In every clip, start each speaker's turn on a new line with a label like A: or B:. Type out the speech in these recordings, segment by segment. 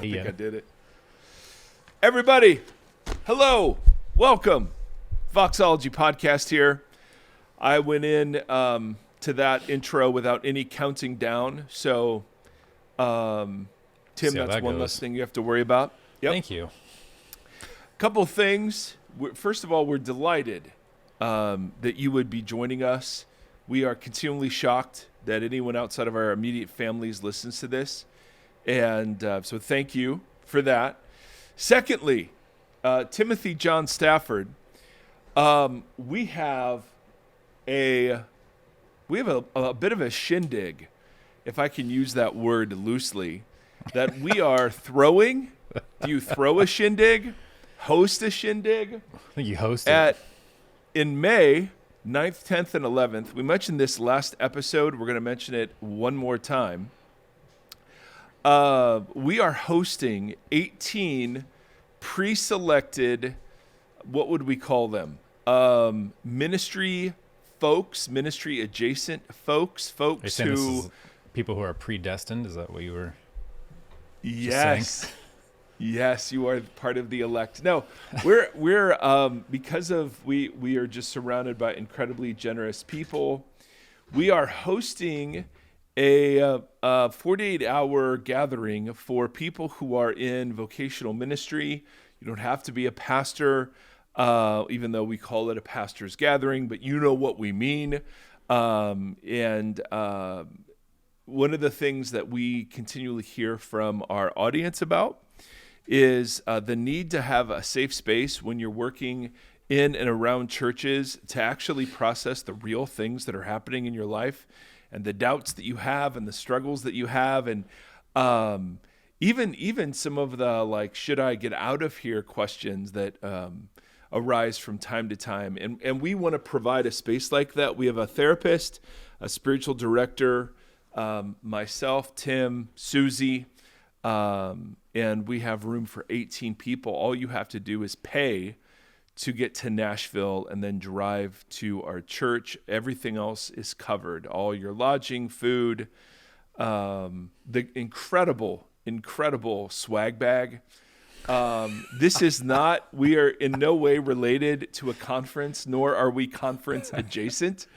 A: think I did it. Everybody, hello, welcome. VOXOLOGY podcast here. I went in to that intro without any counting down. So, Tim, that's one less thing you have to worry about.
B: Yep. Thank you.
A: Couple things. First of all, we're delighted that you would be joining us. We are continually shocked that anyone outside of our immediate families listens to this. And so thank you for that. Secondly, Timothy John Stafford, we have a bit of a shindig, if I can use that word loosely, that we are throwing. Do you throw a shindig? Host a shindig?
B: I think you host it.
A: In May 9th, 10th, and 11th. We mentioned this last episode. We're going to mention it one more time. We are hosting 18 pre-selected, what would we call them? Ministry folks, ministry adjacent folks who...
B: This is people who are predestined? Is that what you were
A: Yes. Saying? Yes, you are part of the elect. No, we're because of we are just surrounded by incredibly generous people. We are hosting a 48-hour gathering for people who are in vocational ministry. You don't have to be a pastor, even though we call it a pastor's gathering, but you know what we mean. And one of the things that we continually hear from our audience about is the need to have a safe space when you're working in and around churches to actually process the real things that are happening in your life and the doubts that you have and the struggles that you have. And even some of the, like, should I get out of here questions that arise from time to time. And we want to provide a space like that. We have a therapist, a spiritual director, myself, Tim, Susie, and we have room for 18 people. All you have to do is pay to get to Nashville and then drive to our church. Everything else is covered. All your lodging, food, the incredible swag bag. This is not, we are in no way related to a conference, nor are we conference adjacent.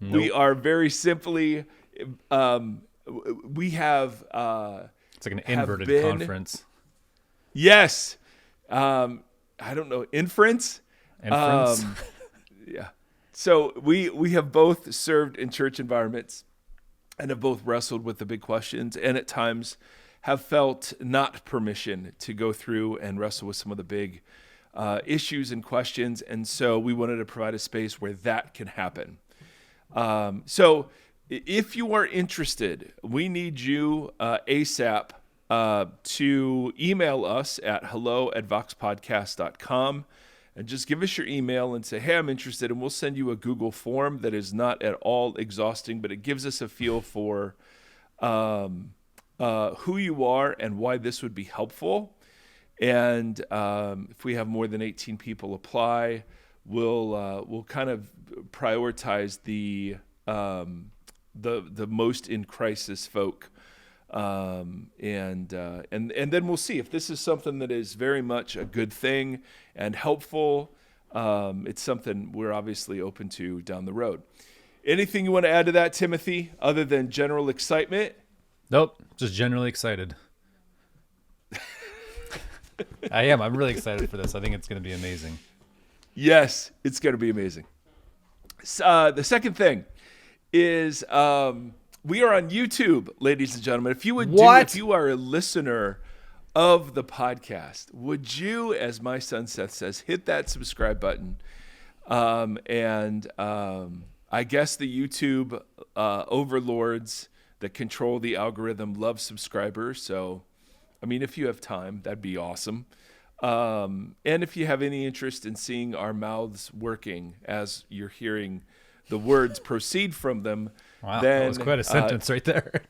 A: Nope. We are very simply, we have...
B: it's like an inverted conference.
A: Yes. I don't know. Inference? Yeah. So we have both served in church environments and have both wrestled with the big questions and at times have felt not permission to go through and wrestle with some of the big issues and questions. And so we wanted to provide a space where that can happen. So if you are interested, we need you ASAP to email us at hello@voxpodcast.com and just give us your email and say, hey, I'm interested, and we'll send you a Google form that is not at all exhausting, but it gives us a feel for who you are and why this would be helpful. And if we have more than 18 people apply, we'll kind of prioritize the most in crisis folk. And then we'll see if this is something that is very much a good thing and helpful. It's something we're obviously open to down the road. Anything you want to add to that, Timothy, other than general excitement?
B: Nope, just generally excited. I am. I'm really excited for this. I think it's going to be amazing.
A: Yes, it's going to be amazing. The second thing is... we are on YouTube, ladies and gentlemen. If you are a listener of the podcast, would you, as my son Seth says, hit that subscribe button? I guess the YouTube overlords that control the algorithm love subscribers. So, I mean, if you have time, that'd be awesome. And if you have any interest in seeing our mouths working as you're hearing the words proceed from them,
B: wow, that was quite a sentence right there.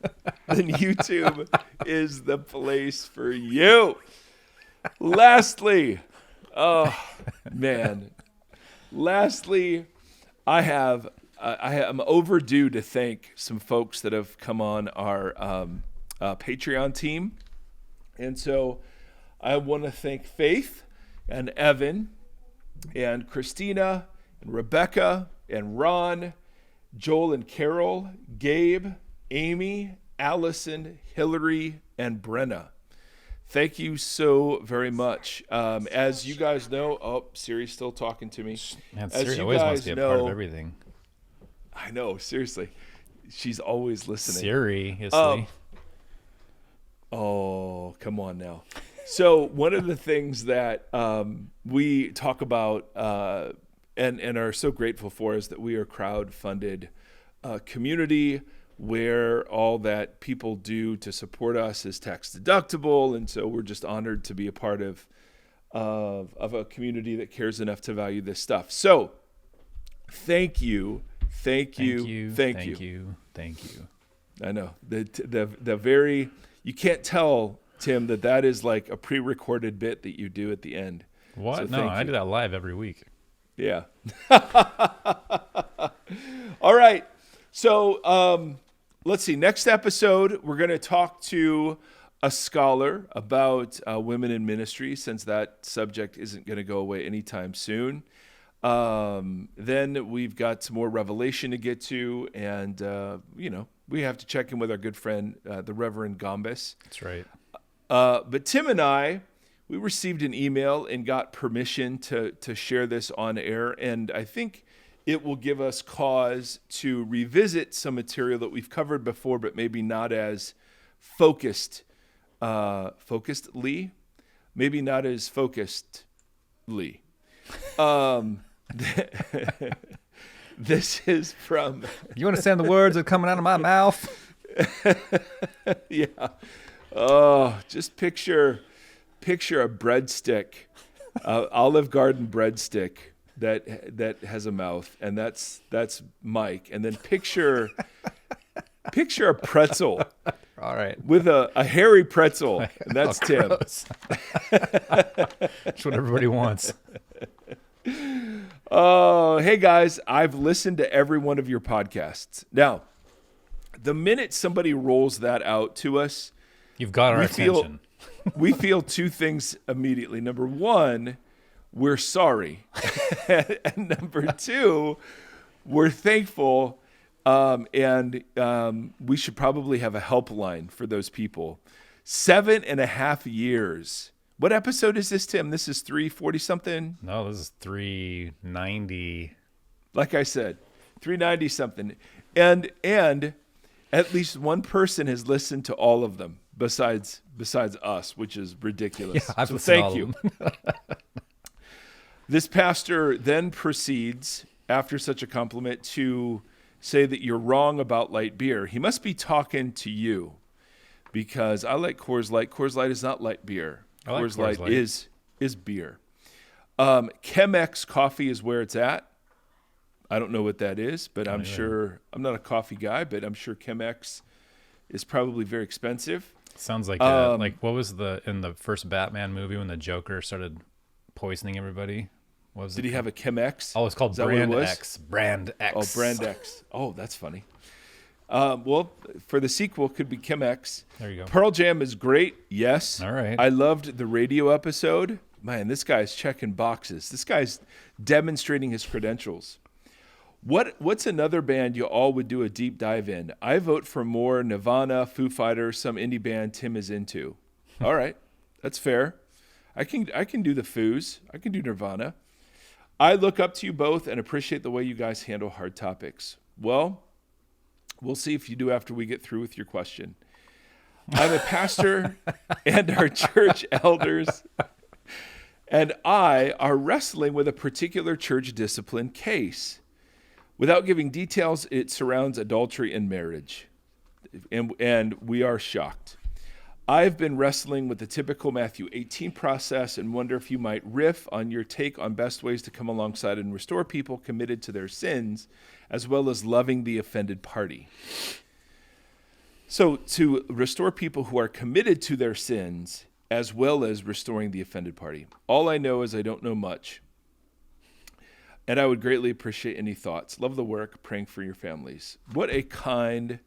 A: Then YouTube is the place for you. Lastly, I am overdue to thank some folks that have come on our Patreon team. And so I want to thank Faith and Evan and Christina and Rebecca and Ron, Joel and Carol, Gabe, Amy, Allison, Hillary, and Brenna. Thank you so very much. As you guys know, Siri's still talking to me.
B: Man,
A: As
B: Siri
A: you
B: always wants
A: guys
B: to be a part of
A: know,
B: everything.
A: I know, seriously. She's always listening.
B: Seriously.
A: Oh, come on now. So one of the things that we talk about and are so grateful for is that we are crowd-funded community where all that people do to support us is tax deductible, and so we're just honored to be a part of a community that cares enough to value this stuff. So, thank you. I know the very you can't tell, Tim, that is like a pre-recorded bit that you do at the end.
B: What?
A: So
B: no, I do that live every week.
A: Yeah. All right. So let's see. Next episode, we're going to talk to a scholar about women in ministry, since that subject isn't going to go away anytime soon. Then we've got some more Revelation to get to, and we have to check in with our good friend, the Reverend Gombis.
B: That's right.
A: But Tim and I, we received an email and got permission to share this on air, and I think it will give us cause to revisit some material that we've covered before, but maybe not as focusedly. This is from...
B: You understand the words that are coming out of my mouth?
A: Yeah. Oh, just picture a breadstick, Olive Garden breadstick that has a mouth, and that's Mike. And then picture a pretzel.
B: All right.
A: With a hairy pretzel, and that's Tim.
B: That's what everybody wants.
A: Oh, hey guys, I've listened to every one of your podcasts. Now, the minute somebody rolls that out to us,
B: you've got our attention.
A: We feel two things immediately. Number one, we're sorry. And number two, we're thankful. And we should probably have a helpline for those people. 7.5 years. What episode is this, Tim? This is 340 something?
B: No, this is 390.
A: Like I said, 390 something. And at least one person has listened to all of them besides us, which is ridiculous.
B: Yeah, I've
A: so
B: listened to
A: thank
B: all
A: you.
B: of them.
A: This pastor then proceeds, after such a compliment, to say that you're wrong about light beer. He must be talking to you, because I like Coors Light. Coors Light is not light beer. Coors Light is beer. Chemex coffee is where it's at. I don't know what that is, but I'm sure, I'm not a coffee guy, but I'm sure Chemex is probably very expensive.
B: Sounds like like what was in the first Batman movie when the Joker started poisoning everybody? What was
A: Did he have a Chemex?
B: Oh, it's called Brand X. Brand X.
A: Oh, Brand X. Oh, that's funny. Well, for the sequel, could be Chemex.
B: There you go.
A: Pearl Jam is great. Yes.
B: All right.
A: I loved the radio episode. Man, this guy's checking boxes. This guy's demonstrating his credentials. What's another band you all would do a deep dive in? I vote for more Nirvana, Foo Fighters, some indie band Tim is into. All right. That's fair. I can do the Foos. I can do Nirvana. I look up to you both and appreciate the way you guys handle hard topics. Well, we'll see if you do after we get through with your question. I'm a pastor, and our church elders and I are wrestling with a particular church discipline case. Without giving details, it surrounds adultery and marriage, and we are shocked. I've been wrestling with the typical Matthew 18 process and wonder if you might riff on your take on best ways to come alongside and restore people committed to their sins, as well as loving the offended party. So to restore people who are committed to their sins, as well as restoring the offended party. All I know is I don't know much. And I would greatly appreciate any thoughts. Love the work, praying for your families. What a kind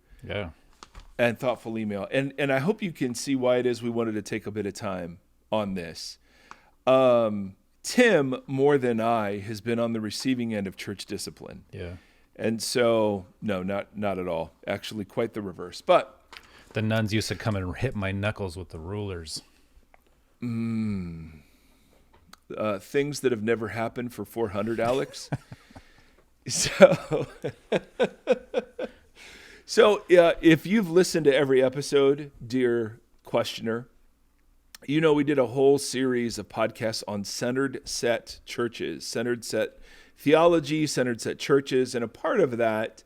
A: And thoughtful email. And I hope you can see why it is we wanted to take a bit of time on this. Tim, more than I, has been on the receiving end of church discipline.
B: Yeah.
A: And so, no, not at all. Actually, quite the reverse. But
B: the nuns used to come and hit my knuckles with the rulers.
A: Things that have never happened for 400, Alex. So if you've listened to every episode, dear questioner, you know we did a whole series of podcasts on centered set churches, centered set theology, centered set churches, and a part of that,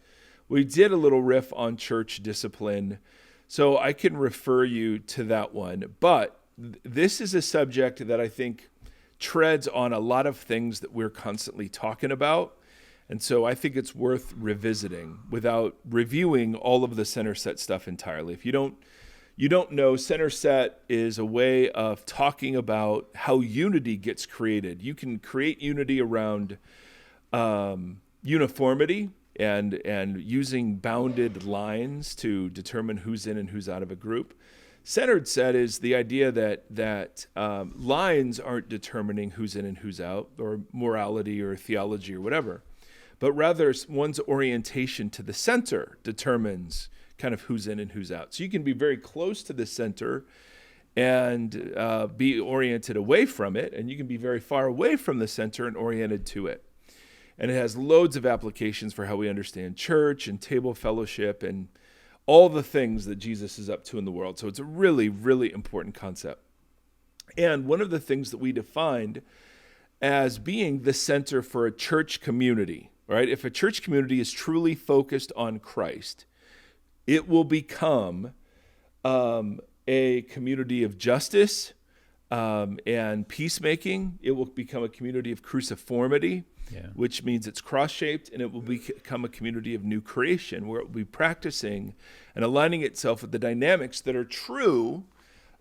A: we did a little riff on church discipline. So I can refer you to that one. But this is a subject that I think treads on a lot of things that we're constantly talking about. And so I think it's worth revisiting without reviewing all of the center set stuff entirely. If you don't know, center set is a way of talking about how unity gets created. You can create unity around uniformity and using bounded lines to determine who's in and who's out of a group. Centered set is the idea that lines aren't determining who's in and who's out, or morality or theology or whatever, but rather one's orientation to the center determines kind of who's in and who's out. So you can be very close to the center and be oriented away from it, and you can be very far away from the center and oriented to it. And it has loads of applications for how we understand church and table fellowship and all the things that Jesus is up to in the world. So it's a really, really important concept. And one of the things that we defined as being the center for a church community, right? If a church community is truly focused on Christ, it will become a community of justice and peacemaking. It will become a community of cruciformity, which means it's cross-shaped, and it will become a community of new creation, where it will be practicing and aligning itself with the dynamics that are true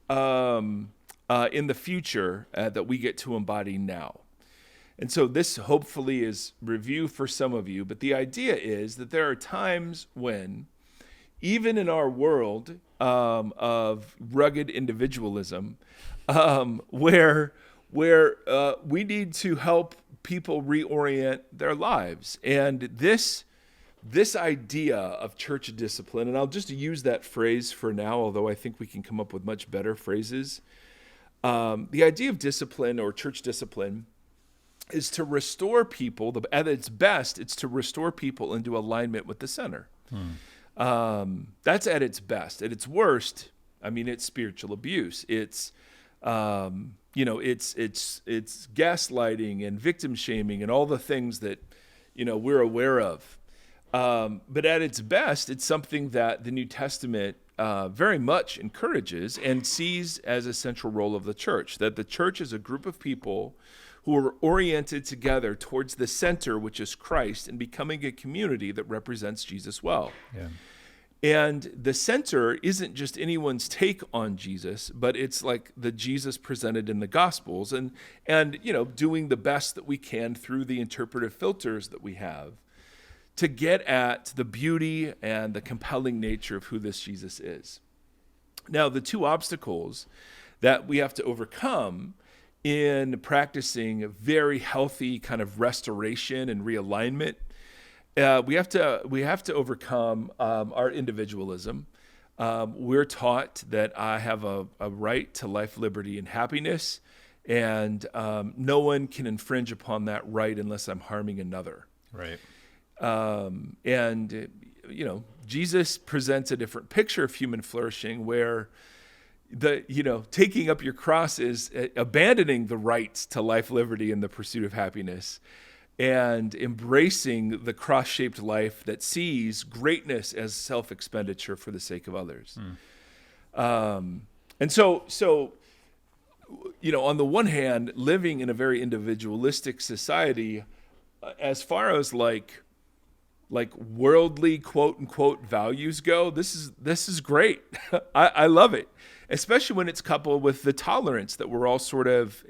A: in the future that we get to embody now. And so this hopefully is review for some of you, but the idea is that there are times when, even in our world of rugged individualism, where we need to help people reorient their lives. And this idea of church discipline, and I'll just use that phrase for now, although I think we can come up with much better phrases. The idea of discipline or church discipline is to restore people. At its best, it's to restore people into alignment with the center. That's at its best. At its worst, I mean, it's spiritual abuse. It's it's gaslighting and victim shaming and all the things that we're aware of. But at its best, it's something that the New Testament very much encourages and sees as a central role of the church. That the church is a group of people who are oriented together towards the center, which is Christ, and becoming a community that represents Jesus well.
B: Yeah.
A: And the center isn't just anyone's take on Jesus, but it's like the Jesus presented in the Gospels, and doing the best that we can through the interpretive filters that we have to get at the beauty and the compelling nature of who this Jesus is. Now, the two obstacles that we have to overcome in practicing a very healthy kind of restoration and realignment, we have to overcome our individualism. We're taught that I have a right to life, liberty, and happiness, and no one can infringe upon that right unless I'm harming another.
B: Right.
A: Jesus presents a different picture of human flourishing, where taking up your cross is abandoning the rights to life, liberty, and the pursuit of happiness, and embracing the cross-shaped life that sees greatness as self-expenditure for the sake of others. And so on the one hand, living in a very individualistic society, as far as like worldly quote unquote values go, this is great. I love it, especially when it's coupled with the tolerance that we're all sort of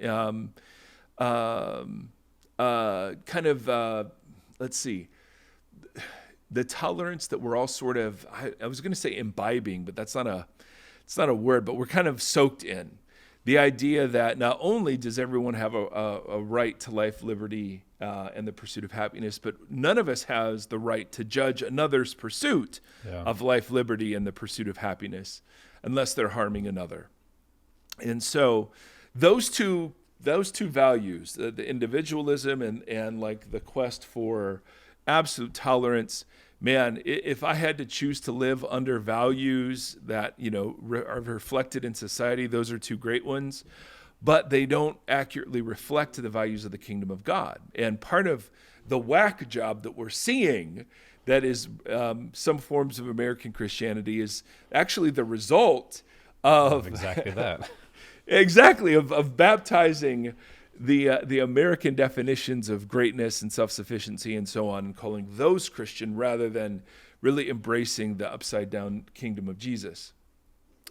A: let's see. the tolerance that we're all sort of, I was going to say imbibing, but it's not a word, but we're kind of soaked in. The idea that not only does everyone have a right to life, liberty, and the pursuit of happiness, but none of us has the right to judge another's pursuit of life, liberty, and the pursuit of happiness unless they're harming another. And so those two values, the individualism and like the quest for absolute tolerance, man, if I had to choose to live under values that, are reflected in society, those are two great ones, but they don't accurately reflect the values of the kingdom of God. And part of the whack job that we're seeing that is some forms of American Christianity is actually the result of
B: exactly that.
A: Exactly, of baptizing the American definitions of greatness and self-sufficiency and so on, and calling those Christian rather than really embracing the upside-down kingdom of Jesus.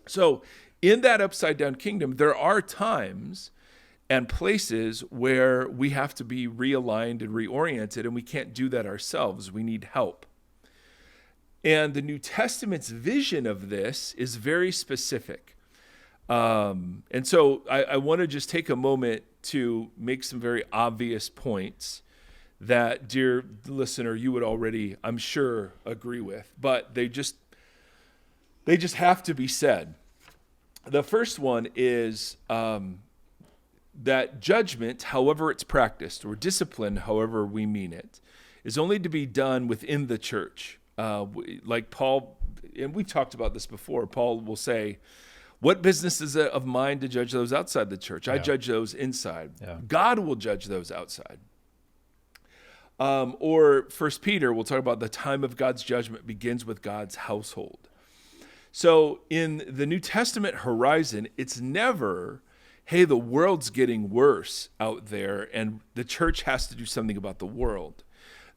A: So in that upside-down kingdom, there are times and places where we have to be realigned and reoriented, and we can't do that ourselves. We need help. And the New Testament's vision of this is very specific. And so I want to just take a moment to make some very obvious points that, dear listener, you would already, I'm sure, agree with, but they just have to be said. The first one is that judgment, however it's practiced, or discipline, however we mean it, is only to be done within the church. Like Paul, and we've talked about this before, Paul will say, what business is it of mine to judge those outside the church? I judge those inside. Yeah. God will judge those outside. Or 1 Peter, we'll talk about the time of God's judgment begins with God's household. So in the New Testament horizon, it's never, hey, the world's getting worse out there and the church has to do something about the world.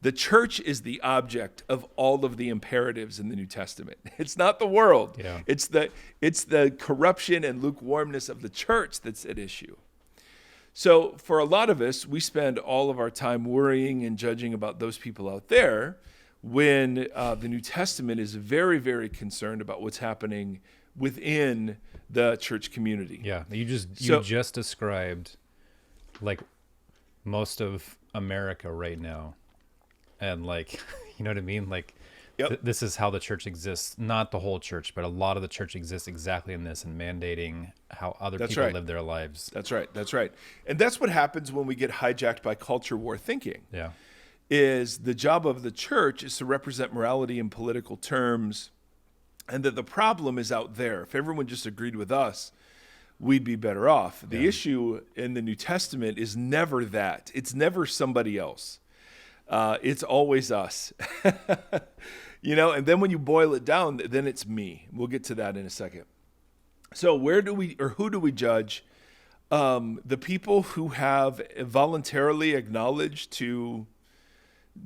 A: The church is the object of all of the imperatives in the New Testament. It's not the world. Yeah. It's the corruption and lukewarmness of the church that's at issue. So for a lot of us, we spend all of our time worrying and judging about those people out there when the New Testament is very, very concerned about what's happening within the church community.
B: Yeah, you just described like most of America right now. And like, you know what I mean? Like, this is how the church exists. Not the whole church, but a lot of the church exists exactly in this and mandating how other people live their lives.
A: That's right. And that's what happens when we get hijacked by culture war thinking.
B: Yeah.
A: Is the job of the church is to represent morality in political terms, and that the problem is out there. If everyone just agreed with us, we'd be better off. The issue in the New Testament is never that. It's never somebody else. It's always us, and then when you boil it down, then it's me. We'll get to that in a second. So who do we judge? The people who have voluntarily acknowledged to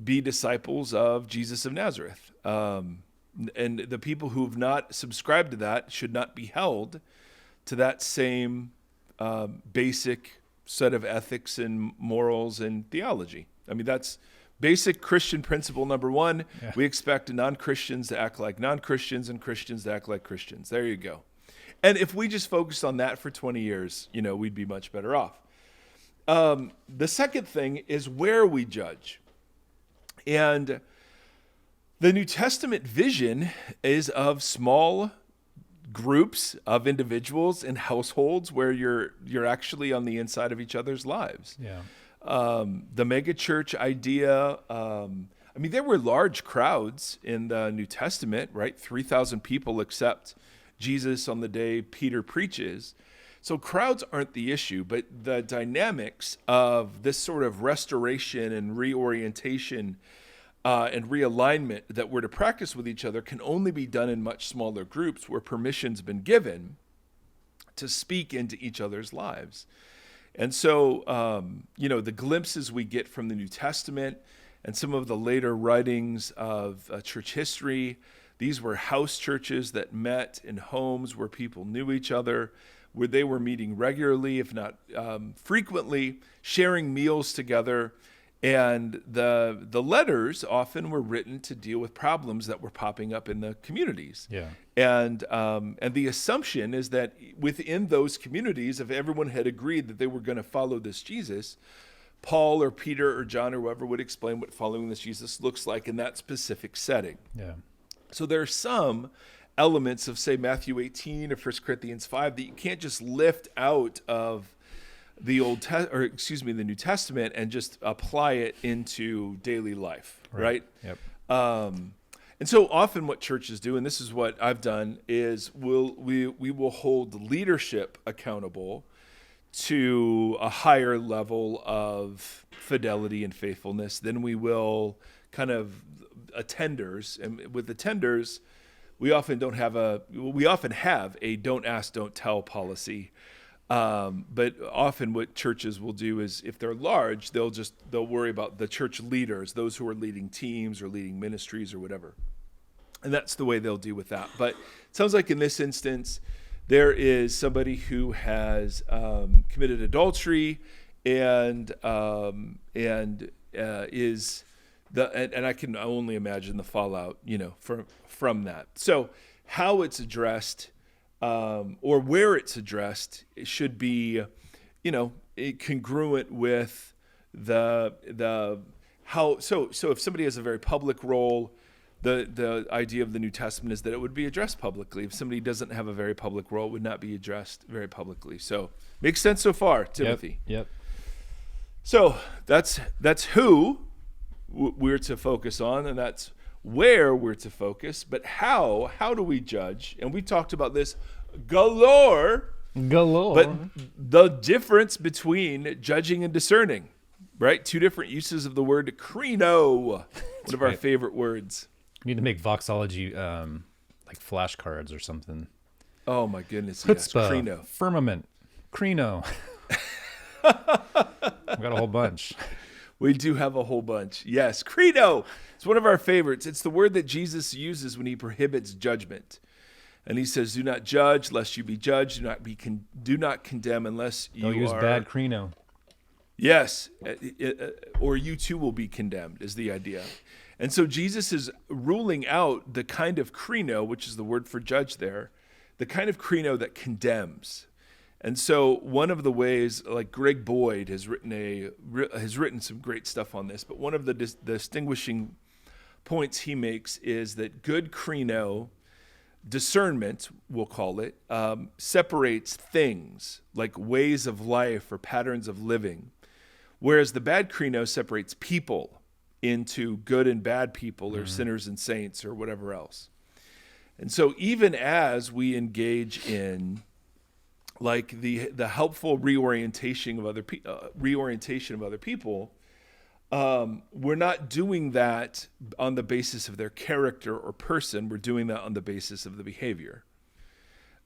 A: be disciples of Jesus of Nazareth. And the people who have not subscribed to that should not be held to that same basic set of ethics and morals and theology. I mean, that's basic Christian principle number one. Yeah. We expect non-Christians to act like non-Christians and Christians to act like Christians. There you go. And if we just focused on that for 20 years, we'd be much better off. The second thing is where we judge. And the New Testament vision is of small groups of individuals and households where you're actually on the inside of each other's lives.
B: Yeah.
A: The mega church idea, there were large crowds in the New Testament, right? 3,000 people accept Jesus on the day Peter preaches. So crowds aren't the issue, but the dynamics of this sort of restoration and reorientation and realignment that we're to practice with each other can only be done in much smaller groups where permission's been given to speak into each other's lives. And so, the glimpses we get from the New Testament and some of the later writings of church history, these were house churches that met in homes where people knew each other, where they were meeting regularly, if not frequently, sharing meals together. And the letters often were written to deal with problems that were popping up in the communities.
B: Yeah.
A: And the assumption is that within those communities, if everyone had agreed that they were going to follow this Jesus, Paul or Peter or John or whoever would explain what following this Jesus looks like in that specific setting.
B: Yeah.
A: So there are some elements of, say, Matthew 18 or 1 Corinthians 5 that you can't just lift out of the the New Testament and just apply it into daily life, right?
B: Yep.
A: And so often what churches do, and this is what I've done, is we will hold leadership accountable to a higher level of fidelity and faithfulness than we will kind of attenders. And with attenders, we often have a don't ask, don't tell policy. But often what churches will do is, if they're large, they'll worry about the church leaders, those who are leading teams or leading ministries or whatever. And that's the way they'll deal with that. But it sounds like in this instance, there is somebody who has committed adultery and I can only imagine the fallout, from that. So how it's addressed, or where it's addressed, it should be, congruent with the how. So if somebody has a very public role, the idea of the New Testament is that it would be addressed publicly. If somebody doesn't have a very public role, it would not be addressed very publicly. So makes sense so far, Timothy.
B: Yep.
A: So that's who we're to focus on, and that's where we're to focus. But how do we judge? And we talked about this galore. But the difference between judging and discerning, right? Two different uses of the word krino, one of our favorite words.
B: We need to make VOXOLOGY like flashcards or something.
A: Oh my goodness,
B: Chutzpah,
A: yes, krino.
B: Firmament, krino. We've got a whole bunch.
A: We do have a whole bunch. Yes, krino. It's one of our favorites. It's the word that Jesus uses when he prohibits judgment. And he says, do not judge lest you be judged. Do not condemn unless you
B: Don't use bad krino.
A: Yes, or you too will be condemned is the idea. And so Jesus is ruling out the kind of krino, which is the word for judge there, the kind of krino that condemns. And so one of the ways, like Greg Boyd has written some great stuff on this, but one of the distinguishing points he makes is that good krino, discernment, we'll call it, separates things like ways of life or patterns of living, whereas the bad krino separates people into good and bad people or sinners and saints or whatever else. And so even as we engage in like the helpful reorientation of other people, we're not doing that on the basis of their character or person. We're doing that on the basis of the behavior.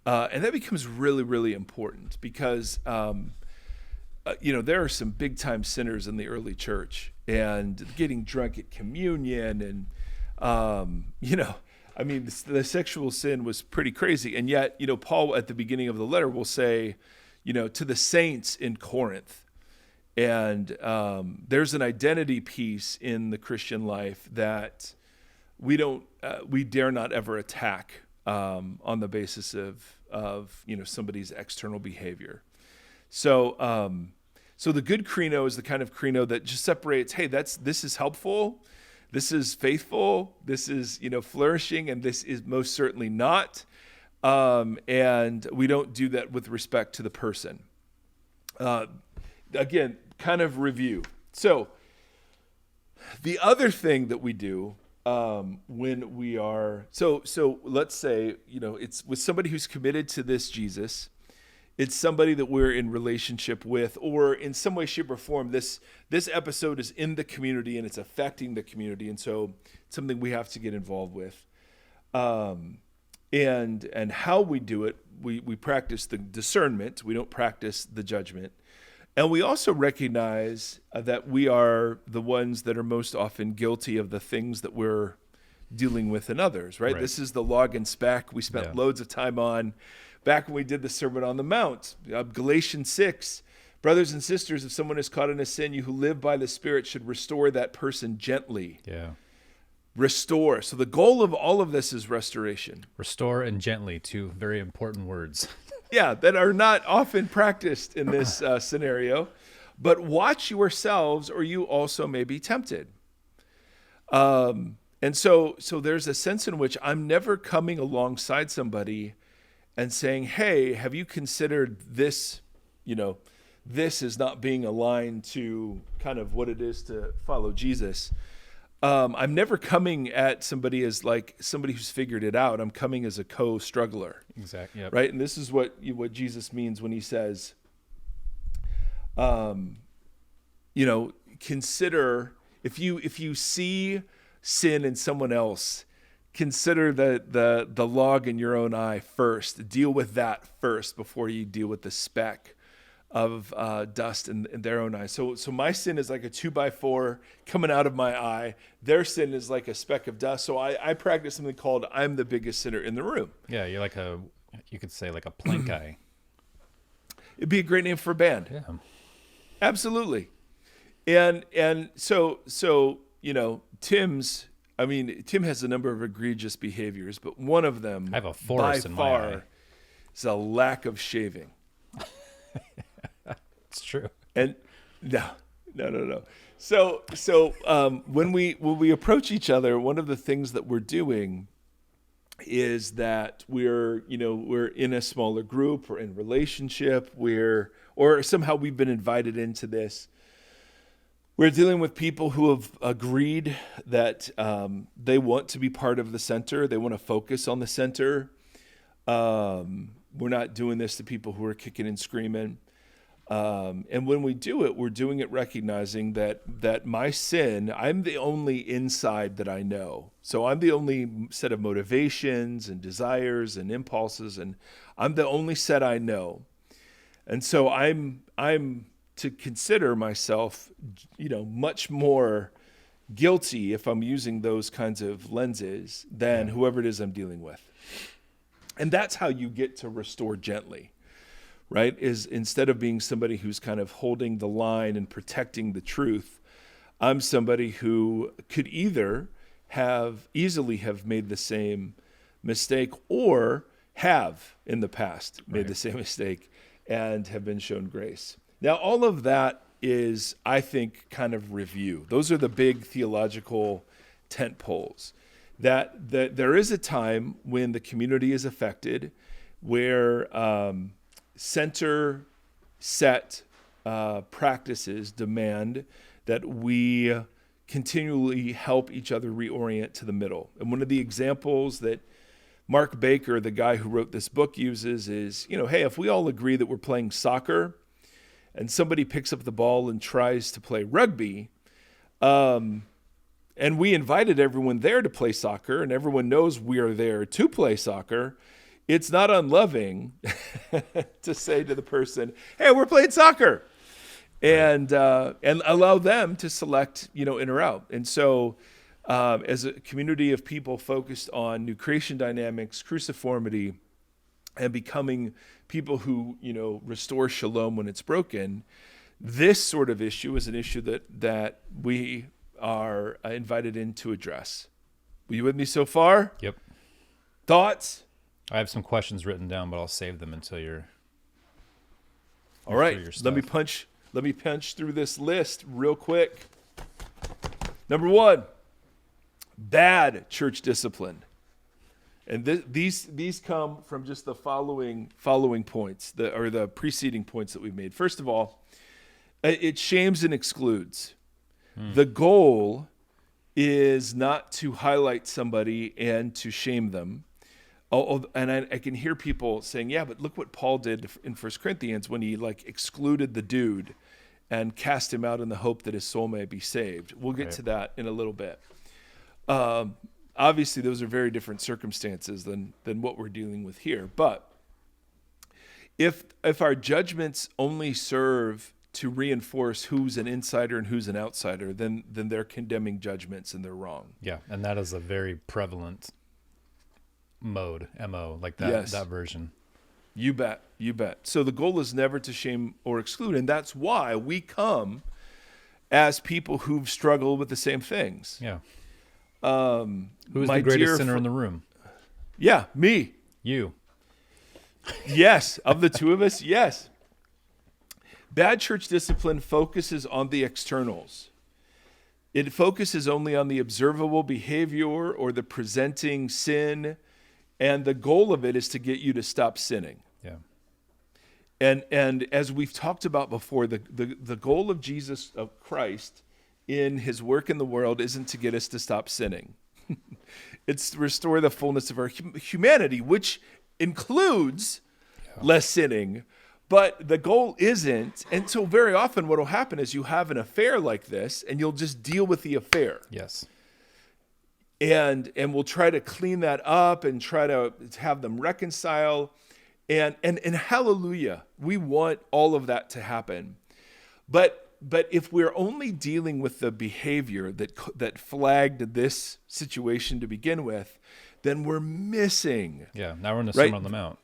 A: And that becomes really, really important because, there are some big time sinners in the early church and getting drunk at communion and, the sexual sin was pretty crazy. And yet, Paul at the beginning of the letter will say, to the saints in Corinth. And there's an identity piece in the Christian life that we dare not ever attack on the basis of somebody's external behavior. So the good krino is the kind of krino that just separates, hey, this is helpful, this is faithful, this is flourishing, and this is most certainly not. And we don't do that with respect to the person. Again, kind of review. So the other thing that we do when we are so let's say it's with somebody who's committed to this Jesus. It's somebody that we're in relationship with, or in some way, shape, or form, this episode is in the community and it's affecting the community, and so it's something we have to get involved with. And how we do it, we practice the discernment. We don't practice the judgment. And we also recognize that we are the ones that are most often guilty of the things that we're dealing with in others, right? This is the log and spec we spent loads of time on back when we did the Sermon on the Mount. Galatians 6, Brothers and sisters, if someone is caught in a sin, you who live by the Spirit should restore that person gently.
B: Yeah.
A: Restore. So the goal of all of this is restoration.
B: Restore and gently, two very important words.
A: Yeah, that are not often practiced in this scenario. But watch yourselves, or you also may be tempted. And so there's a sense in which I'm never coming alongside somebody and saying, hey, have you considered this, this is not being aligned to kind of what it is to follow Jesus. I'm never coming at somebody as like somebody who's figured it out. I'm coming as a co-struggler.
B: Exactly. Yep.
A: Right. And this is what Jesus means when he says, consider if you see sin in someone else, consider the log in your own eye first. Deal with that first before you deal with the speck of dust in their own eye. So my sin is like a 2x4 coming out of my eye. Their sin is like a speck of dust. So I practice something called I'm the biggest sinner in the room.
B: Yeah, you're like you could say like a plank eye.
A: It'd be a great name for a band.
B: Yeah.
A: Absolutely. And so Tim has a number of egregious behaviors, but one of them
B: I have a forest in my eye.
A: Is a lack of shaving.
B: It's true.
A: And no. So when we approach each other, one of the things that we're doing is that we're in a smaller group or in relationship, or somehow we've been invited into this. We're dealing with people who have agreed that they want to be part of the center. They want to focus on the center. We're not doing this to people who are kicking and screaming. And when we do it, we're doing it recognizing that my sin, I'm the only inside that I know. So I'm the only set of motivations and desires and impulses, and I'm the only set I know. And so I'm to consider myself, much more guilty if I'm using those kinds of lenses than whoever it is I'm dealing with. And that's how you get to restore gently. Right, is instead of being somebody who's kind of holding the line and protecting the truth, I'm somebody who could either easily have made the same mistake or have in the past made the same mistake and have been shown grace. Now, all of that is, I think, kind of review. Those are the big theological tent poles. That there is a time when the community is affected where center set practices demand that we continually help each other reorient to the middle. And one of the examples that Mark Baker, the guy who wrote this book, uses is, hey, if we all agree that we're playing soccer and somebody picks up the ball and tries to play rugby, and we invited everyone there to play soccer and everyone knows we are there to play soccer, it's not unloving to say to the person, hey, we're playing soccer, and allow them to select, in or out. And so as a community of people focused on new creation dynamics, cruciformity, and becoming people who, restore shalom when it's broken, this sort of issue is an issue that we are invited in to address. Were you with me so far?
B: Yep.
A: Thoughts?
B: I have some questions written down, but I'll save them until you're.
A: All right. Let me punch through this list real quick. Number 1, bad church discipline, and these come from just the following points, the preceding points that we've made. First of all, it shames and excludes. The goal is not to highlight somebody and to shame them. And I can hear people saying, yeah, but look what Paul did in 1 Corinthians when he excluded the dude and cast him out in the hope that his soul may be saved. We'll get to that in a little bit. Obviously, those are very different circumstances than what we're dealing with here. But if our judgments only serve to reinforce who's an insider and who's an outsider, then they're condemning judgments and they're wrong.
B: Yeah, and that is a very prevalent MO, like that, that version.
A: You bet. You bet. So the goal is never to shame or exclude. And that's why we come as people who've struggled with the same things.
B: Yeah. Who's the greatest sinner in the room?
A: Yeah, me.
B: You.
A: Yes. Of the two of us, yes. Bad church discipline focuses on the externals. It focuses only on the observable behavior or the presenting sin. And the goal of it is to get you to stop sinning.
B: Yeah.
A: And as we've talked about before, the goal of Jesus, of Christ, in his work in the world isn't to get us to stop sinning. It's to restore the fullness of our humanity, which includes less sinning. But the goal isn't, and so very often what will happen is you have an affair like this, and you'll just deal with the affair.
B: Yes.
A: And we'll try to clean that up and try to have them reconcile. And hallelujah, we want all of that to happen. But if we're only dealing with the behavior that flagged this situation to begin with, then we're missing.
B: Yeah, now we're in the Sermon on the Mount.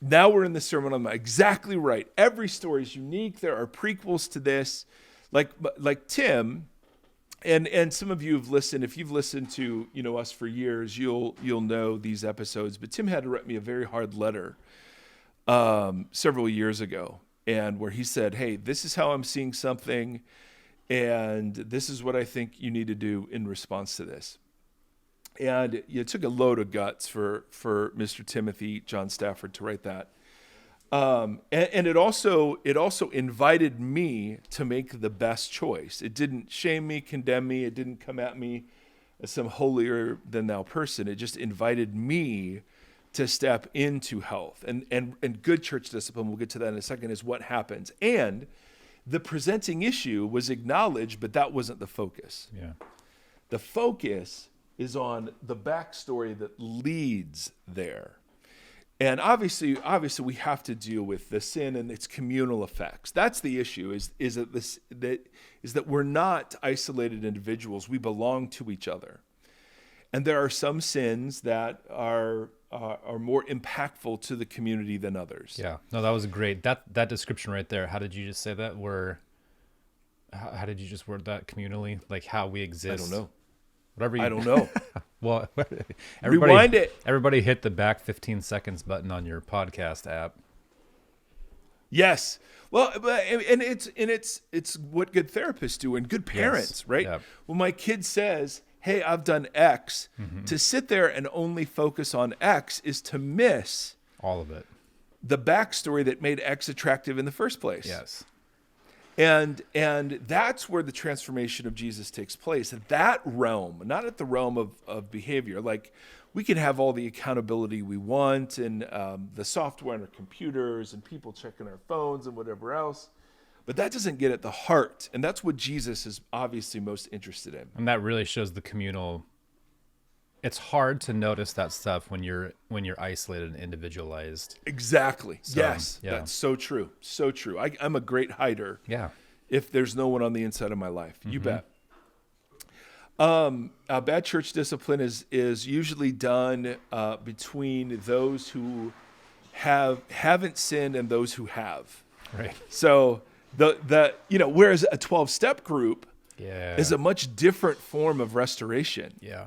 A: Now we're in the Sermon on the Mount. Exactly right. Every story is unique. There are prequels to this. Like Tim, and some of you have listened. If you've listened to us for years, you'll know these episodes. But Tim had to write me a very hard letter several years ago, and where he said, "Hey, this is how I'm seeing something, and this is what I think you need to do in response to this." And it took a load of guts for Mr. Timothy John Stafford to write that. And it also invited me to make the best choice. It didn't shame me, condemn me. It didn't come at me as some holier than thou person. It just invited me to step into health. And good church discipline, we'll get to that in a second, is what happens. And the presenting issue was acknowledged, but that wasn't the focus.
B: Yeah.
A: The focus is on the backstory that leads there. And obviously we have to deal with the sin and its communal effects. That's the issue, is that we're not isolated individuals. We belong to each other. And there are some sins that are more impactful to the community than others.
B: Yeah. No, that was great. That description right there. How did you just say that? How did you just word that communally? Like how we exist?
A: I don't know.
B: I
A: don't know.
B: Well,
A: Rewind it.
B: Everybody hit the back 15 seconds button on your podcast app.
A: Yes. Well, and it's what good therapists do and good parents, right?
B: Yeah.
A: When my kid says, "Hey, I've done X," to sit there and only focus on X is to miss
B: all of it.
A: The backstory that made X attractive in the first place.
B: Yes.
A: And that's where the transformation of Jesus takes place. At that realm, not at the realm of behavior. Like we can have all the accountability we want and the software on our computers and people checking our phones and whatever else. But that doesn't get at the heart. And that's what Jesus is obviously most interested in.
B: And that really shows the communal. It's hard to notice that stuff when you're isolated and individualized.
A: Exactly.
B: So,
A: yes.
B: Yeah.
A: That's so true. So true. I'm a great hider.
B: Yeah.
A: If there's no one on the inside of my life. You bet. Bad church discipline is usually done between those who haven't sinned and those who have.
B: Right.
A: So whereas a 12-step group is a much different form of restoration.
B: Yeah.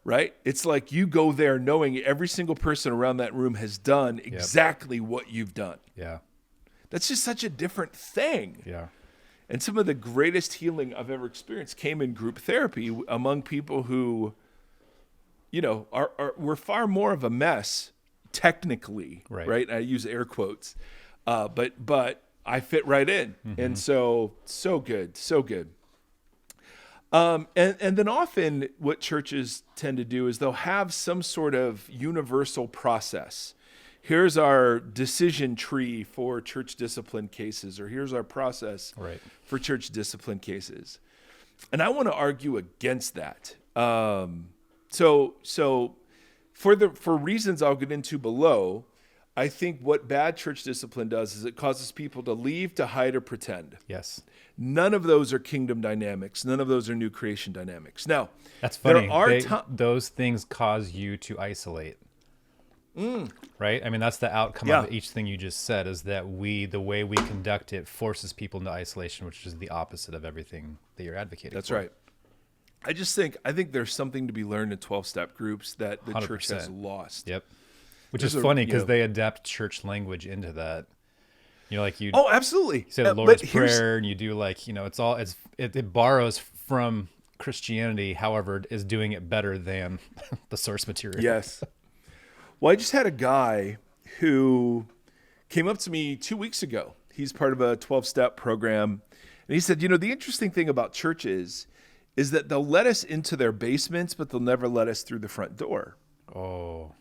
A: Right? It's like you go there knowing every single person around that room has done exactly what you've done.
B: Yeah.
A: That's just such a different thing.
B: Yeah.
A: And some of the greatest healing I've ever experienced came in group therapy among people who, were far more of a mess technically, right? I use air quotes, but I fit right in. And so good, so good. And then often what churches tend to do is they'll have some sort of universal process. Here's our decision tree for church discipline cases, or here's our process for church discipline cases. And I want to argue against that. So for reasons I'll get into below, I think what bad church discipline does is it causes people to leave, to hide, or pretend.
B: Yes.
A: None of those are kingdom dynamics. None of those are new creation dynamics. Now,
B: that's funny.
A: There are
B: those things cause you to isolate. Right? I mean, that's the outcome
A: Yeah.
B: of each thing you just said, is that the way we conduct it forces people into isolation, which is the opposite of everything that you're advocating
A: That's
B: for.
A: right. I think there's something to be learned in 12-step groups that the church has
B: 100%.
A: lost.
B: Yep. Which
A: There's
B: is funny
A: you
B: because
A: know-
B: they adapt church language into that. You know, like you
A: Oh, absolutely.
B: say the
A: But
B: Lord's
A: here's-
B: Prayer, and you do like, you know, it borrows from Christianity, however, is doing it better than the source material.
A: Yes. Well, I just had a guy who came up to me 2 weeks ago. He's part of a 12-step program. And he said, the interesting thing about churches is that they'll let us into their basements, but they'll never let us through the front door.
B: Oh,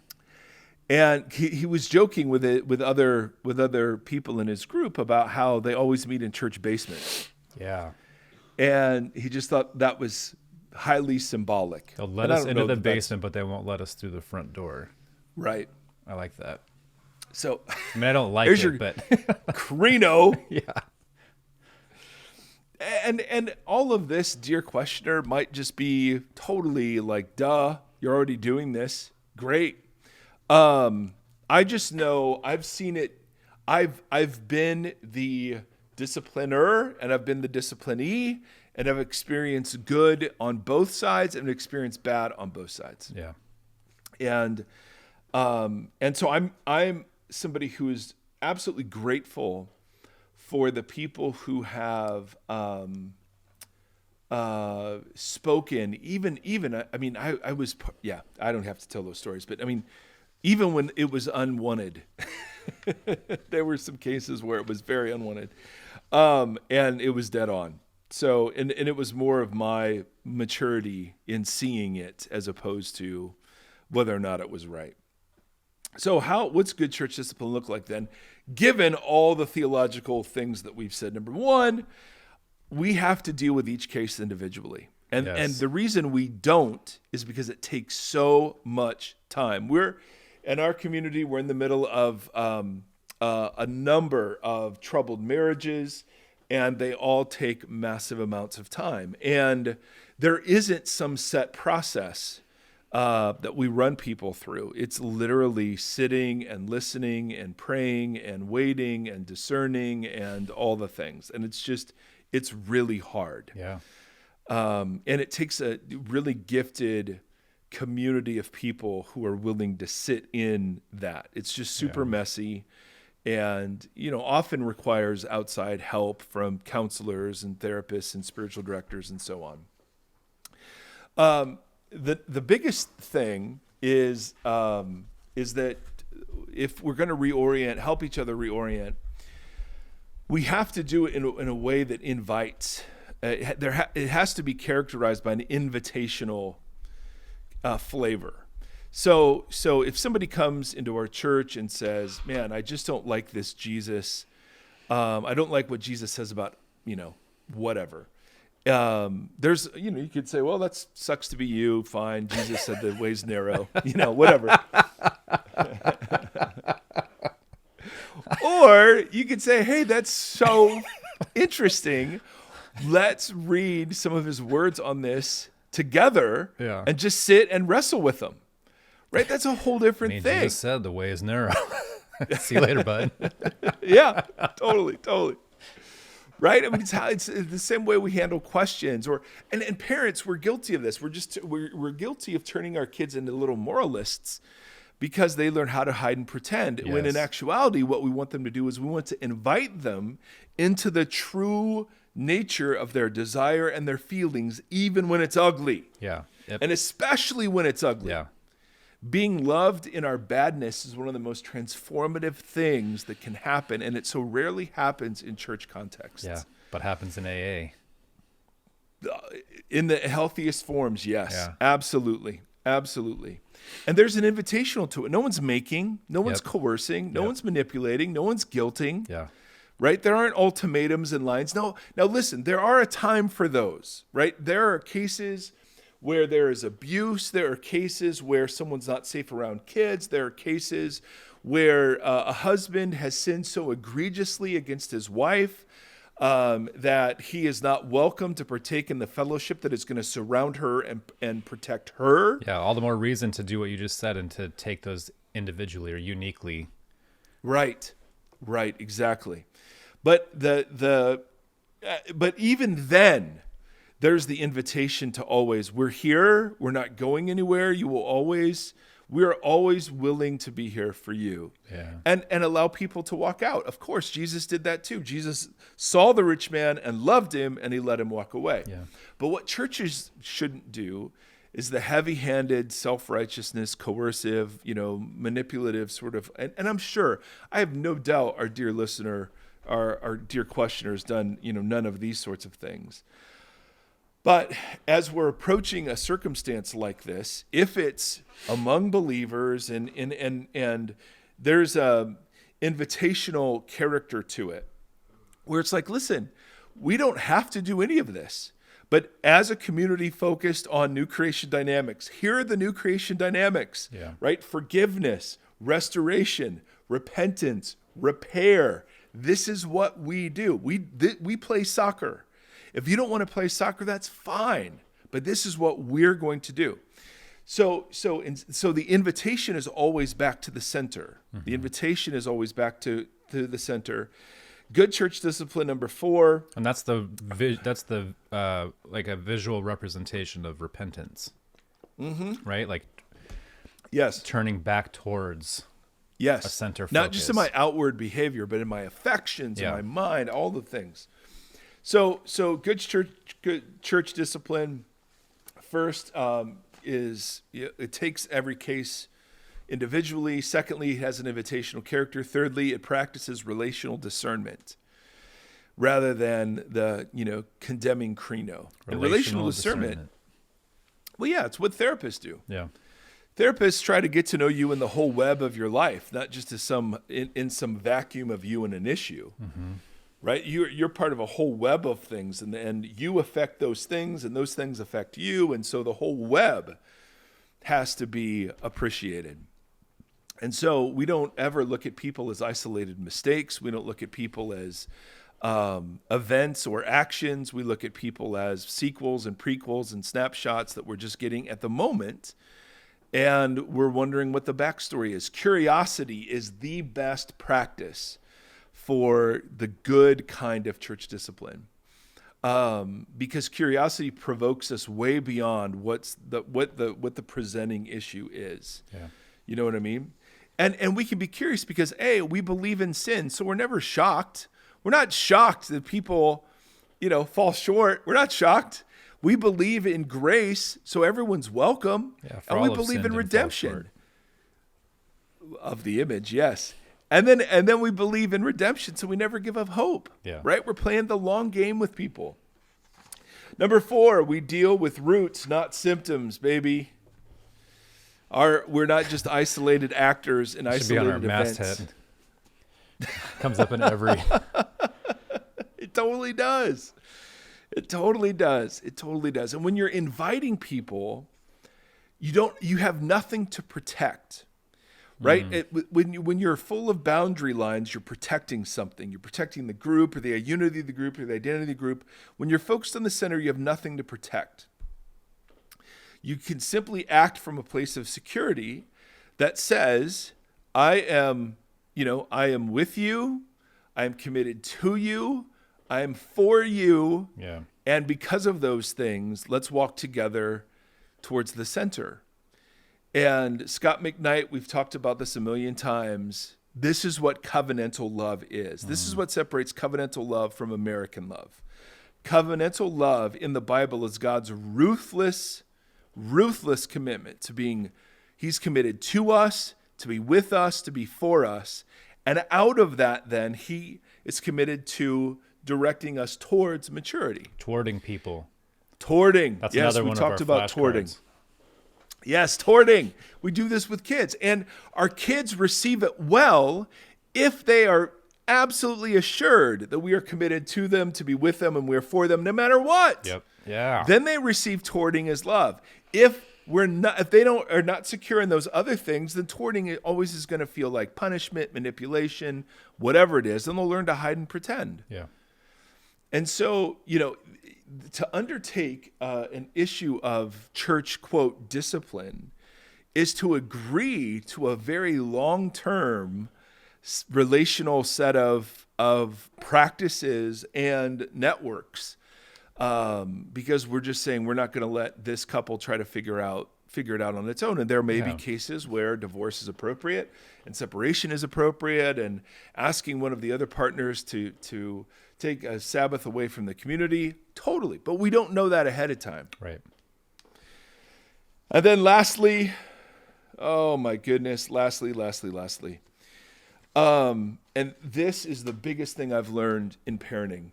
A: And he was joking with other people in his group about how they always meet in church basements.
B: yeah.
A: And he just thought that was highly symbolic.
B: They'll let
A: And I
B: us
A: don't
B: into
A: know
B: the
A: that that's-
B: basement, but they won't let us through the front door.
A: Right.
B: I like that.
A: So
B: I mean, I don't like
A: There's
B: it,
A: your-
B: but
A: Crino.
B: yeah.
A: And all of this, dear questioner, might just be totally like, duh, you're already doing this. Great. I just know I've seen it. I've been the discipliner and I've been the disciplinee, and I've experienced good on both sides and experienced bad on both sides.
B: Yeah.
A: And so I'm somebody who is absolutely grateful for the people who have spoken. Even I mean, I was, yeah, I don't have to tell those stories, but I mean, even when it was unwanted, there were some cases where it was very unwanted, and it was dead on. So, and it was more of my maturity in seeing it as opposed to whether or not it was right. So what's good church discipline look like then? Given all the theological things that we've said, number one, we have to deal with each case individually. And
B: Yes.
A: and the reason we don't is because it takes so much time. In our community, we're in the middle of a number of troubled marriages, and they all take massive amounts of time. And there isn't some set process that we run people through. It's literally sitting and listening and praying and waiting and discerning and all the things. And it's really hard.
B: Yeah.
A: And it takes a really gifted community of people who are willing to sit in that. It's just super messy, and often requires outside help from counselors and therapists and spiritual directors and so on. The biggest thing is that if we're going to help each other reorient, we have to do it in a way that invites. It has to be characterized by an invitational flavor. So if somebody comes into our church and says, "Man, I just don't like this Jesus. I don't like what Jesus says about whatever." There's you could say, "Well, that sucks to be you. Fine. Jesus said the way's narrow. Whatever." Or you could say, "Hey, that's so interesting. Let's read some of his words on this together and just sit and wrestle with them." Right? That's a whole different thing.
B: Jesus said the way is narrow. See you later, bud.
A: Yeah, totally. Right? I mean, it's the same way we handle questions, and parents, we're guilty of this. We're guilty of turning our kids into little moralists because they learn how to hide and pretend.
B: Yes.
A: When in actuality, what we want them to do is we want to invite them into the true nature of their desire and their feelings, even when it's ugly.
B: Yeah. Yep.
A: And especially when it's ugly.
B: Yeah.
A: Being loved in our badness is one of the most transformative things that can happen, and it so rarely happens in church contexts.
B: Yeah. But happens in AA.
A: In the healthiest forms, yes.
B: Yeah.
A: Absolutely. And there's an invitational to it. No one's making, no one's coercing, no one's manipulating, no one's guilting.
B: Yeah.
A: Right? There aren't ultimatums and lines. No. Now listen, there are a time for those, right? There are cases where there is abuse. There are cases where someone's not safe around kids. There are cases where a husband has sinned so egregiously against his wife that he is not welcome to partake in the fellowship that is going to surround her and protect her.
B: Yeah. All the more reason to do what you just said and to take those individually or uniquely.
A: Right, exactly. But but even then, there's the invitation to always, we're here, we're not going anywhere. We're always willing to be here for you.
B: Yeah.
A: And allow people to walk out. Of course, Jesus did that too. Jesus saw the rich man and loved him, and he let him walk away.
B: Yeah.
A: But what churches shouldn't do is the heavy-handed, self-righteousness, coercive, manipulative sort of, and I'm sure, I have no doubt our dear listener, our dear questioner has done, none of these sorts of things. But as we're approaching a circumstance like this, if it's among believers and there's a invitational character to it, where it's like, listen, we don't have to do any of this. But as a community focused on new creation dynamics, here are the new creation dynamics, right? Forgiveness, restoration, repentance, repair. This is what we do. We play soccer. If you don't want to play soccer, that's fine. But this is what we're going to do. So the invitation is always back to the center. Mm-hmm. The invitation is always back to the center. Good church discipline number 4.
B: And that's like a visual representation of repentance. Mm-hmm. Right? Like,
A: yes,
B: turning back towards a center focus.
A: Not just in my outward behavior, but in my affections, in my mind, all the things. So good church discipline first it takes every case individually. Secondly, it has an invitational character. Thirdly, it practices relational discernment rather than the condemning credo. And relational discernment. Well, yeah, it's what therapists do.
B: Yeah.
A: Therapists try to get to know you in the whole web of your life, not just as in some vacuum of you and an issue. Mm-hmm. Right? You're part of a whole web of things, and you affect those things, and those things affect you, and so the whole web has to be appreciated. And so we don't ever look at people as isolated mistakes. We don't look at people as events or actions. We look at people as sequels and prequels and snapshots that we're just getting at the moment, and we're wondering what the backstory is. Curiosity is the best practice for the good kind of church discipline, because curiosity provokes us way beyond what the presenting issue is. Yeah. You know what I mean? And we can be curious because we believe in sin, so we're never shocked. We're not shocked that people, fall short. We're not shocked. We believe in grace, so everyone's welcome, and we believe in redemption of the image. Yes. And then we believe in redemption, so we never give up hope, right? We're playing the long game with people. Number 4, we deal with roots, not symptoms, baby. We're not just isolated actors in isolated events.
B: Masthead. Comes up in every...
A: It totally does. It totally does. It totally does. And when you're inviting people, you have nothing to protect. Right? When you're full of boundary lines, you're protecting something. You're protecting the group or the unity of the group or the identity of the group. When you're focused on the center, you have nothing to protect. You can simply act from a place of security that says, I am with you. I am committed to you. I am for you.
B: Yeah.
A: And because of those things, let's walk together towards the center. And Scott McKnight, we've talked about this a million times. This is what covenantal love is. This is what separates covenantal love from American love. Covenantal love in the Bible is God's ruthless commitment to being, he's committed to us, to be with us, to be for us. And out of that, then, he is committed to directing us towards maturity.
B: Towarding people.
A: Towarding.
B: That's another one of our
A: talked about towarding.
B: flashcards.
A: Yes, towarding. We do this with kids. And our kids receive it well if they are absolutely assured that we are committed to them, to be with them, and we're for them no matter what.
B: Yep. Yeah.
A: Then they receive towarding as love. If they are not secure in those other things, then towarding always is going to feel like punishment, manipulation, whatever it is. Then they'll learn to hide and pretend.
B: Yeah.
A: And so, to undertake an issue of church, quote, discipline is to agree to a very long-term relational set of practices and networks, because we're just saying we're not going to let this couple try to figure it out on its own. And there may be cases where divorce is appropriate and separation is appropriate, and asking one of the other partners to take a Sabbath away from the community, totally. But we don't know that ahead of time.
B: Right.
A: And then lastly, oh my goodness, lastly. And this is the biggest thing I've learned in parenting,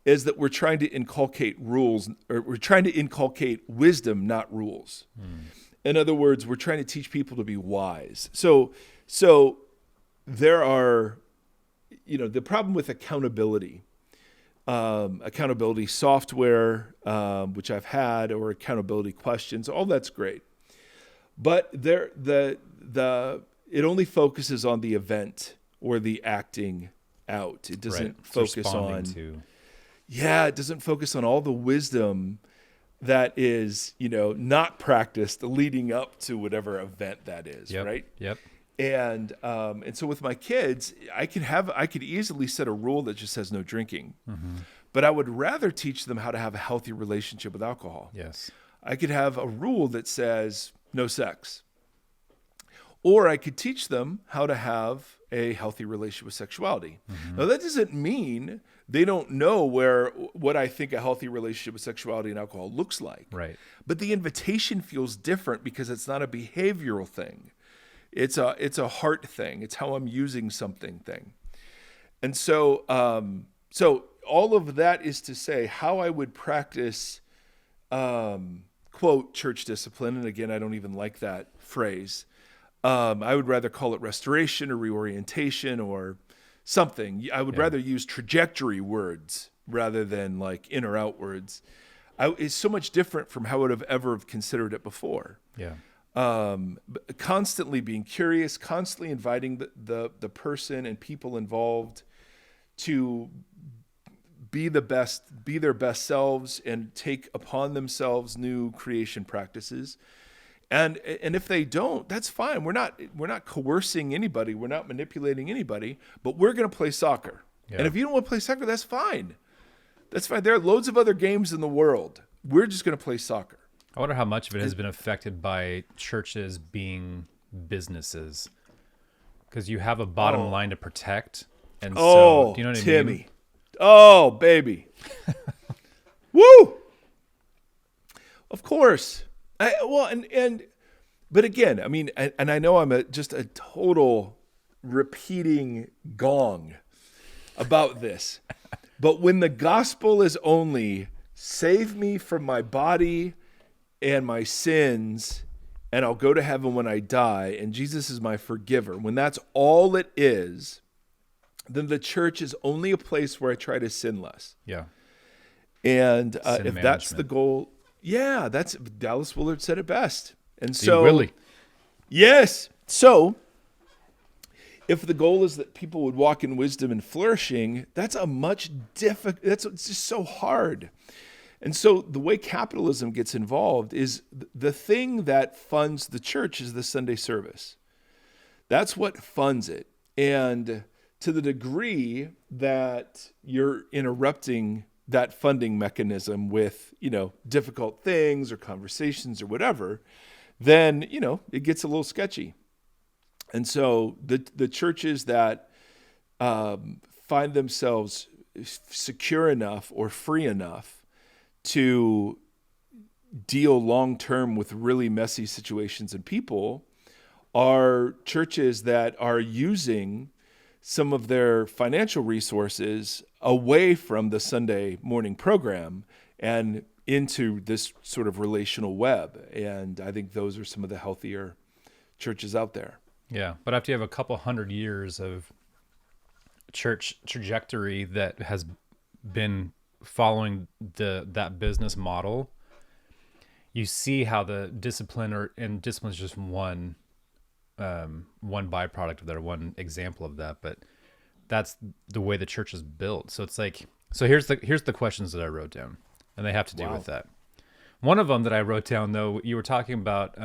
A: is that we're trying to inculcate rules, or we're trying to inculcate wisdom, not rules. In other words, we're trying to teach people to be wise. So there are, the problem with accountability software, which I've had, or accountability questions, all that's great. But it only focuses on the event or the acting out. It doesn't focus on it doesn't focus on all the wisdom that is, not practiced leading up to whatever event that is, right?
B: Yep.
A: And so with my kids, I could easily set a rule that just says no drinking, but I would rather teach them how to have a healthy relationship with alcohol.
B: Yes.
A: I could have a rule that says no sex, or I could teach them how to have a healthy relationship with sexuality. Now, that doesn't mean they don't know what I think a healthy relationship with sexuality and alcohol looks like.
B: Right.
A: But the invitation feels different because it's not a behavioral thing. It's a heart thing. It's how I'm using something thing. And so all of that is to say how I would practice, quote, church discipline. And again, I don't even like that phrase. I would rather call it restoration or reorientation or something. I would rather use trajectory words rather than like in or out words. It's so much different from how I would have ever considered it before.
B: Yeah.
A: Constantly being curious, constantly inviting the person and people involved to be their best selves and take upon themselves new creation practices. And if they don't, that's fine. We're not coercing anybody. We're not manipulating anybody, but we're going to play soccer. Yeah. And if you don't want to play soccer, that's fine. That's fine. There are loads of other games in the world. We're just going to play soccer.
B: I wonder how much of it has been affected by churches being businesses, because you have a bottom line to protect. And so, do you know what I mean?
A: Oh, baby. Woo! Of course. But again, I mean, and I know I'm just a total repeating gong about this, but when the gospel is only save me from my body and my sins, and I'll go to heaven when I die, and Jesus is my forgiver, when that's all it is, then the church is only a place where I try to sin less.
B: Yeah.
A: And if that's the goal, that's Dallas Willard said it best. And so,
B: Willie.
A: Yes. So if the goal is that people would walk in wisdom and flourishing, that's it's just so hard. And so the way capitalism gets involved is the thing that funds the church is the Sunday service. That's what funds it. And to the degree that you're interrupting that funding mechanism with, difficult things or conversations or whatever, then, it gets a little sketchy. And so the churches that find themselves secure enough or free enough to deal long-term with really messy situations and people are churches that are using some of their financial resources away from the Sunday morning program and into this sort of relational web. And I think those are some of the healthier churches out there.
B: Yeah, but after you have a couple hundred years of church trajectory that has been following that business model, you see how the discipline discipline is just one byproduct of that, or one example of that, but that's the way the church is built. So it's like, here's the questions that I wrote down, and they have to do with that. One of them that I wrote down, though, you were talking about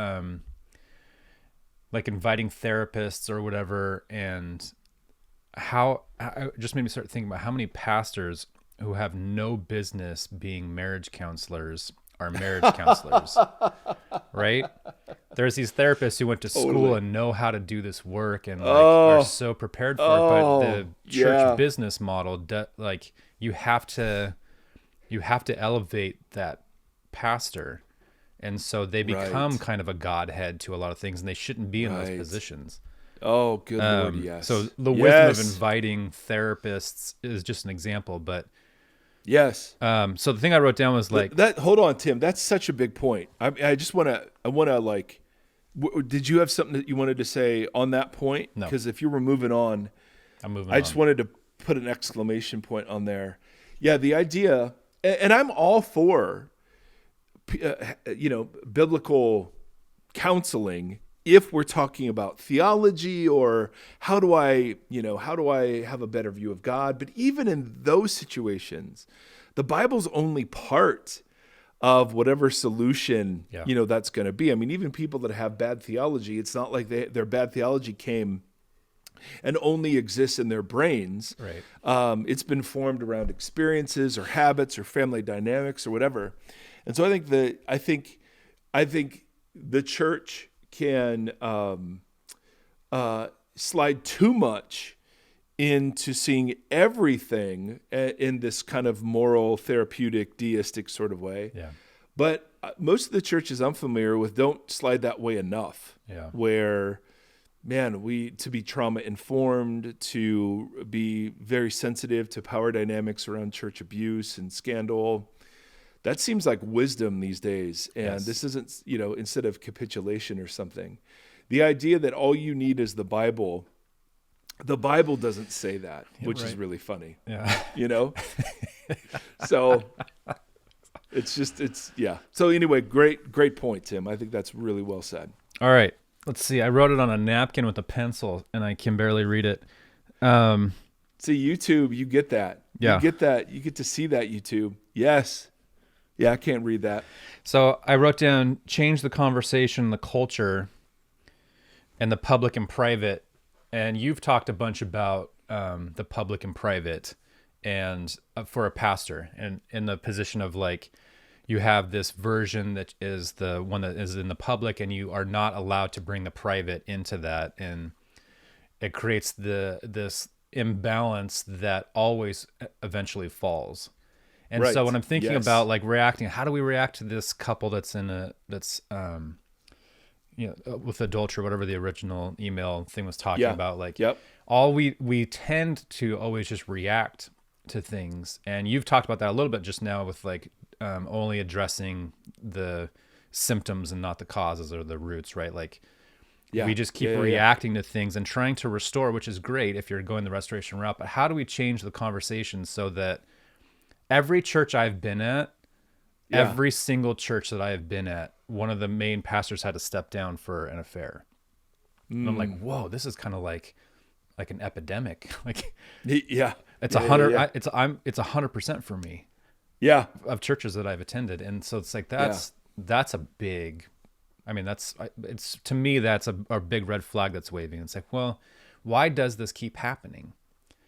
B: like inviting therapists or whatever, and how it just made me start thinking about how many pastors who have no business being marriage counselors are marriage counselors, right? There's these therapists who went to school and know how to do this work and like are so prepared for it, but the church business model, like you have to elevate that pastor, and so they become kind of a godhead to a lot of things, and they shouldn't be in those positions.
A: Oh, good Lord, yes.
B: So the wisdom of inviting therapists is just an example, but
A: yes.
B: So the thing I wrote down was like
A: that. Hold on, Tim. That's such a big point. I just want to like. Did you have something that you wanted to say on that point?
B: No.
A: Because if you were moving on,
B: I'm moving.
A: I just wanted to put an exclamation point on there. Yeah, the idea, and I'm all for, biblical counseling if we're talking about theology or how do I have a better view of God. But even in those situations, the Bible's only part of whatever solution, that's going to be. I mean, even people that have bad theology, it's not like their bad theology came and only exists in their brains.
B: Right.
A: It's been formed around experiences or habits or family dynamics or whatever. And so I think the church can slide too much into seeing everything in this kind of moral, therapeutic, deistic sort of way.
B: Yeah.
A: But most of the churches I'm familiar with don't slide that way enough.
B: Yeah.
A: Where, man, to be trauma informed, to be very sensitive to power dynamics around church abuse and scandal. That seems like wisdom these days. And this isn't, instead of capitulation or something. The idea that all you need is the Bible doesn't say that, which is really funny.
B: Yeah.
A: So yeah. So anyway, great point, Tim. I think that's really well said.
B: All right. Let's see. I wrote it on a napkin with a pencil and I can barely read it.
A: See, YouTube, you get that.
B: Yeah.
A: You get that. You get to see that, YouTube. Yes. Yeah, I can't read that.
B: So I wrote down, change the conversation, the culture, and the public and private. And you've talked a bunch about the public and private, and for a pastor, and in the position of like, you have this version that is the one that is in the public, and you are not allowed to bring the private into that, and it creates this imbalance that always eventually falls. And so when I'm thinking about like reacting, how do we react to this couple that's with adultery, whatever the original email thing was talking about, like all we tend to always just react to things. And you've talked about that a little bit just now with like only addressing the symptoms and not the causes or the roots, right? Like we just keep reacting to things and trying to restore, which is great if you're going the restoration route. But how do we change the conversation so that every church I've been at, every single church that I have been at, one of the main pastors had to step down for an affair. And I'm like, whoa, this is kind of like an epidemic. Like, it's 100. It's 100% for me.
A: Yeah,
B: of churches that I've attended, and so it's like that's a big. I mean, it's to me that's a big red flag that's waving. It's like, well, why does this keep happening?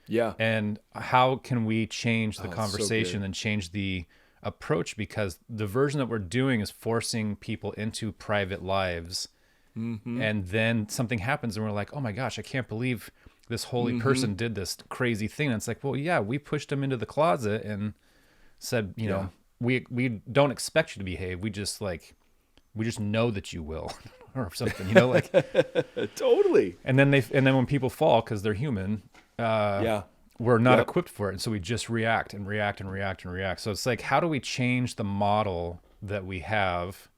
A: Yeah.
B: And how can we change the conversation and change the approach? Because the version that we're doing is forcing people into private lives. Mm-hmm. And then something happens and we're like, oh my gosh, I can't believe this holy person did this crazy thing. And it's like, well, yeah, we pushed him into the closet and said, you know, we don't expect you to behave. We just know that you will or something, like
A: totally.
B: And then when people fall, cause they're human, we're not equipped for it. And so we just react and react and react and react. So it's like, how do we change the model that we have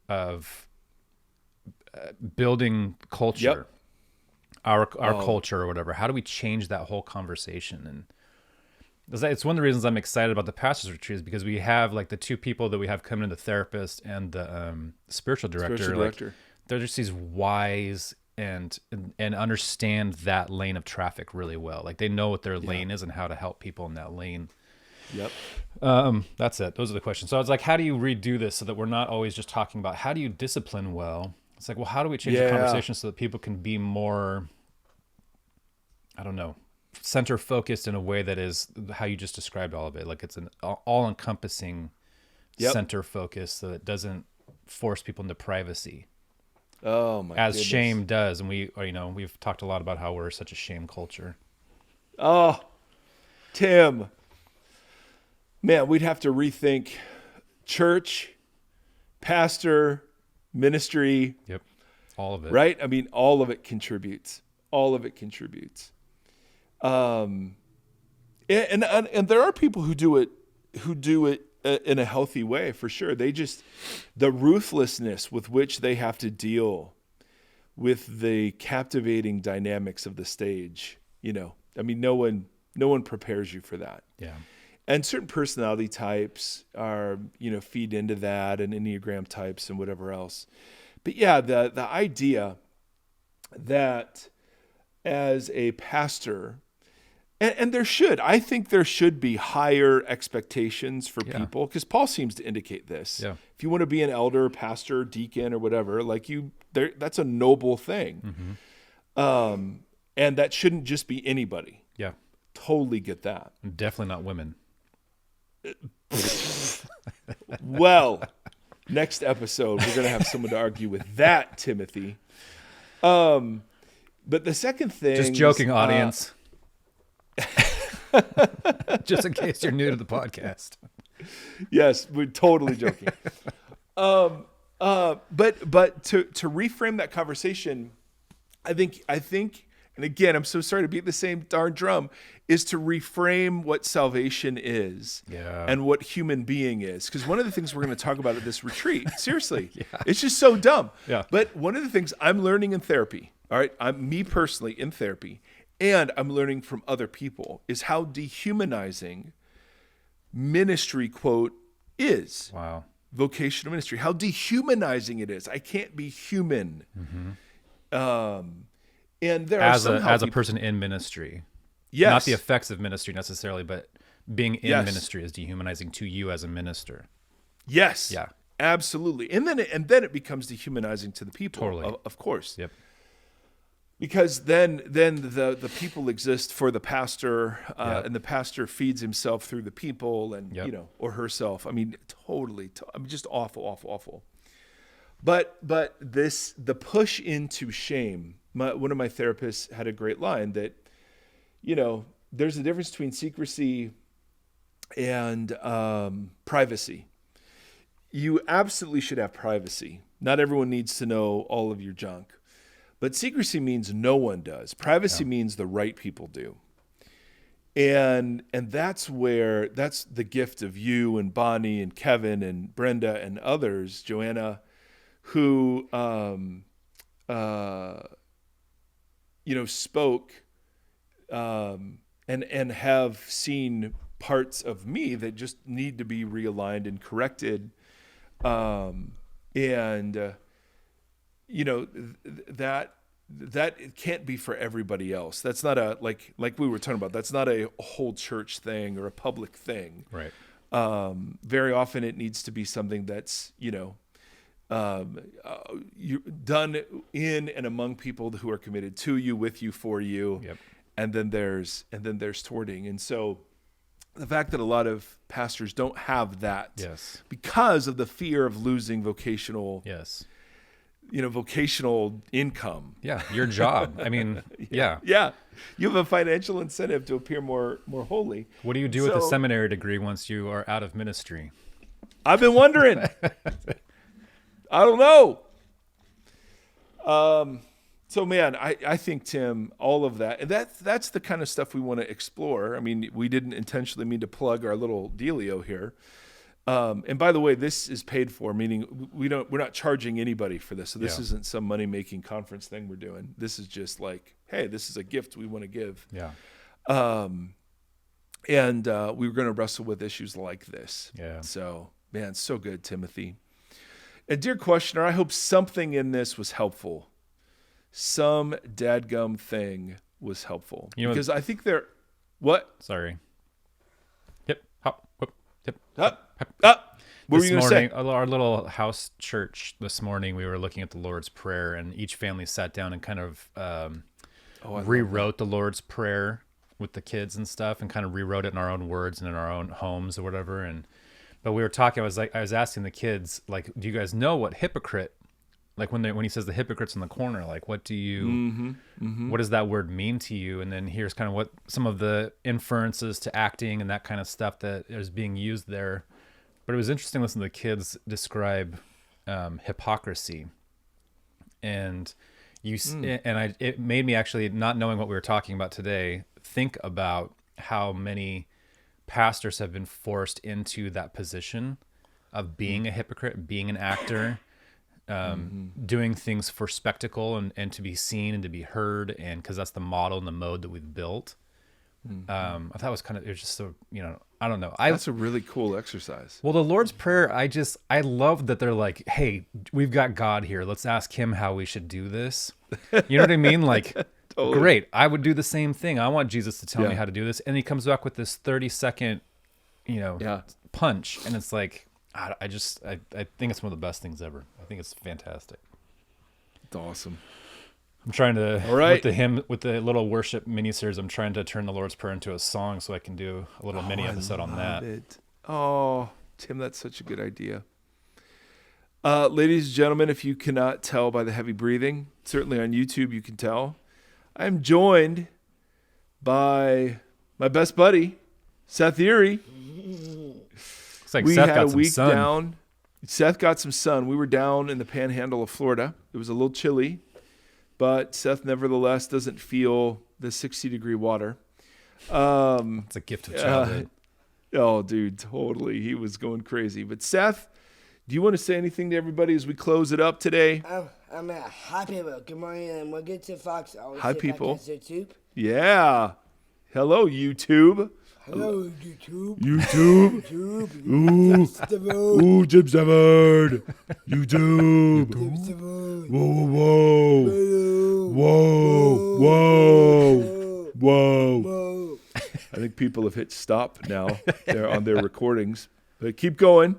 B: of building culture, our culture or whatever? How do we change that whole conversation? And it's one of the reasons I'm excited about the pastors retreat is because we have like the two people that we have coming in, the therapist and the spiritual director. Like, they're just these wise and understand that lane of traffic really well. Like they know what their lane is and how to help people in that lane.
A: Yep.
B: That's it. Those are the questions. So I was like, how do you redo this so that we're not always just talking about how do you discipline well? It's like, well, how do we change the conversation so that people can be more, I don't know, center focused in a way that is how you just described all of it. Like it's an all encompassing center focus so that it doesn't force people into privacy.
A: Oh my
B: as
A: goodness.
B: Shame does. And we've talked a lot about how we're such a shame culture.
A: Oh, Tim, man, we'd have to rethink church, pastor, ministry.
B: Yep. All of it.
A: Right? I mean, all of it contributes. All of it contributes. And there are people who do it in a healthy way, for sure. The ruthlessness with which they have to deal with the captivating dynamics of the stage, I mean, no one prepares you for that.
B: Yeah.
A: And certain personality types are, feed into that, and Enneagram types and whatever else. But yeah, the idea that as a pastor, and I think there should be higher expectations for people, because Paul seems to indicate this.
B: Yeah.
A: If you want to be an elder, pastor, deacon, or whatever, that's a noble thing. Mm-hmm. And that shouldn't just be anybody.
B: Yeah.
A: Totally get that.
B: Definitely not women.
A: Well, next episode, we're going to have someone to argue with that, Timothy. But the second thing...
B: Just joking, audience. Just in case you're new to the podcast.
A: Yes, we're totally joking. But to reframe that conversation, I think, and again, I'm so sorry to beat the same darn drum, is to reframe what salvation is and what human being is. Because one of the things we're going to talk about at this retreat, seriously, it's just so dumb.
B: Yeah.
A: But one of the things I'm learning in therapy, all right, me personally in therapy, and I'm learning from other people, is how dehumanizing ministry, quote, is.
B: Wow.
A: Vocational ministry, how dehumanizing it is. I can't be human. Mm-hmm. And there
B: as a person in ministry, not the effects of ministry necessarily, but being in ministry is dehumanizing to you as a minister.
A: Yes.
B: Yeah.
A: Absolutely. And then it becomes dehumanizing to the people.
B: Totally.
A: Of course.
B: Yep.
A: Because then the people exist for the pastor, and the pastor feeds himself through the people, and or herself. I mean, totally. I mean, just awful. But the push into shame. One of my therapists had a great line that, there's a difference between secrecy and privacy. You absolutely should have privacy. Not everyone needs to know all of your junk. But secrecy means no one does. Privacy means the right people do. And that's the gift of you and Bonnie and Kevin and Brenda and others, Joanna, who spoke and have seen parts of me that just need to be realigned and corrected. That it can't be for everybody else. That's not a like we were talking about. That's not a whole church thing or a public thing.
B: Right.
A: Very often it needs to be something that's done in and among people who are committed to you, with you, for you.
B: Yep. And
A: then there's towarding. And so the fact that a lot of pastors don't have that, because of the fear of losing vocational, vocational income.
B: Yeah, your job. I mean,
A: yeah. You have a financial incentive to appear more holy.
B: What do you do with a seminary degree once you are out of ministry?
A: I've been wondering. I don't know. So man, I think, Tim, all of that, and that's the kind of stuff we want to explore. I mean, we didn't intentionally mean to plug our little dealio here. And by the way, this is paid for, meaning we're not charging anybody for this. So this isn't some money-making conference thing we're doing. This is just like, hey, this is a gift we want to give.
B: Yeah.
A: And we were going to wrestle with issues like this.
B: Yeah.
A: So, man, so good, Timothy. And dear questioner, I hope something in this was helpful. Some dadgum thing was helpful. Because I think what?
B: Sorry. Yep.
A: What were you going to say?
B: Our little house church this morning, we were looking at the Lord's Prayer, and each family sat down and kind of rewrote the Lord's Prayer with the kids and stuff, and kind of rewrote it in our own words and in our own homes or whatever. But we were talking. I was asking the kids, like, do you guys know what hypocrite? Like when he says the hypocrite's in the corner, like what do you, what does that word mean to you? And then here's kind of what some of the inferences to acting and that kind of stuff that is being used there. But it was interesting to listen to the kids describe hypocrisy, and it made me actually, not knowing what we were talking about today, think about how many pastors have been forced into that position of being a hypocrite, being an actor, doing things for spectacle and to be seen and to be heard, and because that's the model and the mode that we've built. I thought it was just so, I don't know.
A: That's a really cool exercise.
B: Well, the Lord's Prayer, I love that they're like, hey, we've got God here. Let's ask him how we should do this. You know what I mean? Like, totally. Great. I would do the same thing. I want Jesus to tell me how to do this. And he comes back with this 30-second, punch. And it's like, I think it's one of the best things ever. I think it's fantastic.
A: It's awesome.
B: I'm trying to, with the little worship miniseries, I'm trying to turn the Lord's Prayer into a song so I can do a little mini episode on that.
A: Oh, Tim, that's such a good idea. Ladies and gentlemen, if you cannot tell by the heavy breathing, certainly on YouTube you can tell, I'm joined by my best buddy, Seth Erie.
B: It's like Seth got some sun.
A: Down. Seth got some sun. We were down in the panhandle of Florida. It was a little chilly, but Seth nevertheless doesn't feel the 60-degree water.
B: It's a gift of childhood.
A: Oh, dude, totally. He was going crazy. But Seth, do you want to say anything to everybody as we close it up today?
C: Hi, people. Good morning, and welcome to Fox.
A: Hi, people. Yeah. Hello, YouTube.
C: Hello, YouTube.
A: YouTube. Ooh, Jim Stafford. YouTube. Whoa. I think people have hit stop now. They're on their recordings. But keep going.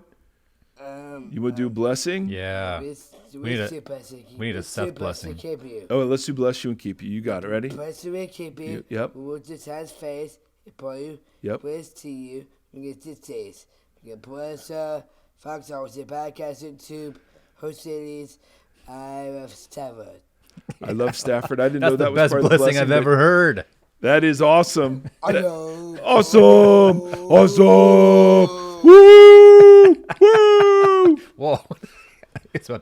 A: You want to do blessing?
B: Yeah. We need a Seth blessing.
A: Oh, let's do bless you and keep you. You got it. Ready?
C: Bless you and keep you.
A: Yep.
C: We will just have faith upon you.
A: Yep.
C: Bless to you. We get this taste. We can bless Fox Officer Podcast YouTube. Host cities. I love Stafford.
A: I love Stafford. I didn't know that was
B: part of the blessing I've ever heard.
A: That is awesome.
C: I know.
A: Awesome. Woo!
B: Whoa.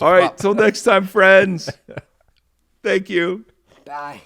A: All right. Till next time, friends. Thank you.
C: Bye.